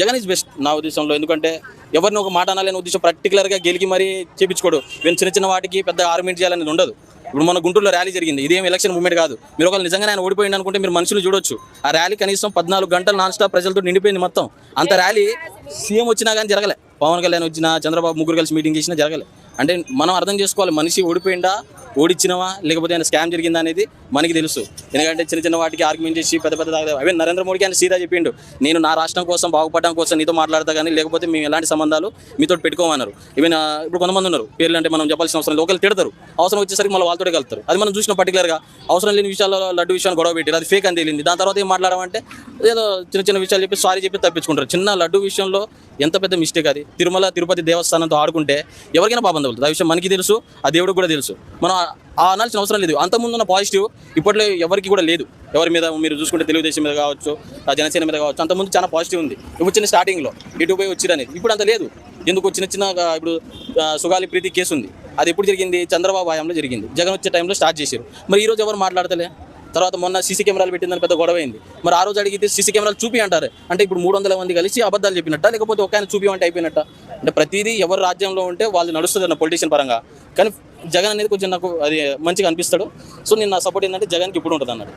Jagan is best నా ఉద్దేశంలో. ఎందుకంటే ఎవరిని ఒక మాట అనాలని ఉద్దేశం పర్టికులర్గా గెలికి మరీ చేపించుకోడు. వీళ్ళు చిన్న చిన్న వాటికి పెద్ద ఆర్గ్యుమెంట్ చేయాలనేది ఉండదు. ఇప్పుడు మన గుంటూరులో ర్యాలీ జరిగింది, ఇదేం ఎలక్షన్ మూమెంట్ కాదు. మీరు ఒకవేళ నిజంగానే ఆయన ఓడిపోయింది అనుకుంటే మీరు మనుషులు చూడొచ్చు. ఆ ర్యాలీ కనీసం 14 గంటలు నాన్ స్టాప్ ప్రజలతో నిండిపోయింది మొత్తం. అంత ర్యాలీ సీఎం వచ్చినా కానీ జరగలే, పవన్ కళ్యాణ్ వచ్చినా, చంద్రబాబు ముగ్గురు కలిసి మీటింగ్ చేసినా జరగలే. అంటే మనం అర్థం చేసుకోవాలి, మనిషి ఓడిపోయిందా, ఓడిచ్చినవా, లేకపోతే ఆయన స్కామ్ జరిగిందా అనేది మనకి తెలుసు. ఎందుకంటే చిన్న చిన్న వాటికి ఆర్గ్యుమెంట్ చేసి పెద్ద పెద్ద అవే నరేంద్ర మోడీకి ఆయన సీదా చెప్పిండు, నేను నా రాష్ట్రం కోసం బాగుపడడం కోసం నీతో మాట్లాడతా కానీ లేకపోతే మేము ఎలాంటి సంబంధాలు మీతో పెట్టుకోమన్నారు. ఈవెన్ ఇప్పుడు కొంతమంది ఉన్నారు, పేర్లు అంటే మనం చెప్పాల్సిన అవసరం లేదు, ఒకళ్ళు తిడతారు, అవసరం వచ్చేసరికి మళ్ళీ వాళ్ళతో కలుగుతారు. అది మనం చూసిన పర్టికులర్గా అవసరం లేని విషయాల్లో లడ్డు విషయాన్ని గొడవ పెట్టారు, అది ఫేక్ అని తేలింది. దాని తర్వాత ఏం మాట్లాడమంటే ఏదో చిన్న చిన్న విషయాలు చెప్పి సారీ చెప్పి తప్పించుకుంటారు. చిన్న లడ్డు విషయంలో ఎంత పెద్ద మిస్టేక్ అది. తిరుమల తిరుపతి దేవస్థానంతో ఆడుకుంటే ఎవరికైనా పాపం తగులుతుంది. ఆ విషయం మనకి తెలుసు, ఆ దేవుడికి కూడా తెలుసు. మనం అనాల్సిన అవసరం లేదు. అంతకుముందు ఉన్న పాజిటివ్ ఇప్పట్లో ఎవరికి కూడా లేదు. ఎవరి మీద మీరు చూసుకుంటే తెలుగుదేశం మీద కావచ్చు, జనసేన మీద కావచ్చు, అంతకుముందు చాలా పాజిటివ్ ఉంది. ఇప్పుడు చిన్న స్టార్టింగ్లో ఇటు పోయి వచ్చిరు అనేది, ఇప్పుడు అంత లేదు. ఎందుకు చిన్న చిన్న ఇప్పుడు సుగాలి ప్రీతి కేసు ఉంది, అది ఎప్పుడు జరిగింది, చంద్రబాబు హయాంలో జరిగింది. జగన్ వచ్చే టైంలో స్టార్ట్ చేశారు. మరి ఈరోజు ఎవరు మాట్లాడతలే. తర్వాత మొన్న సీసీ కెమెరాలు పెట్టిందని పెద్ద గొడవ అయింది. మరి ఆ రోజు అడిగితే సీసీ కెమెరాలు చూపి అంటారు. అంటే ఇప్పుడు 300 మంది కలిసి అబద్ధాలు చెప్పినట్ట, లేకపోతే ఒక ఆయన చూపించమంటే అయిపోయినట్ట. అంటే ప్రతిదీ ఎవరు రాజ్యంలో ఉంటే వాళ్ళు నడుస్తుంది అన్న పొలిటీషియన్ పరంగా. కానీ జగన్ అనేది కొంచెం నాకు అది మంచిగా అనిపిస్తాడు. సో నేను నా సపోర్ట్ ఏంటంటే జగన్కి ఇప్పుడు ఉంటుంది అన్నట్టు.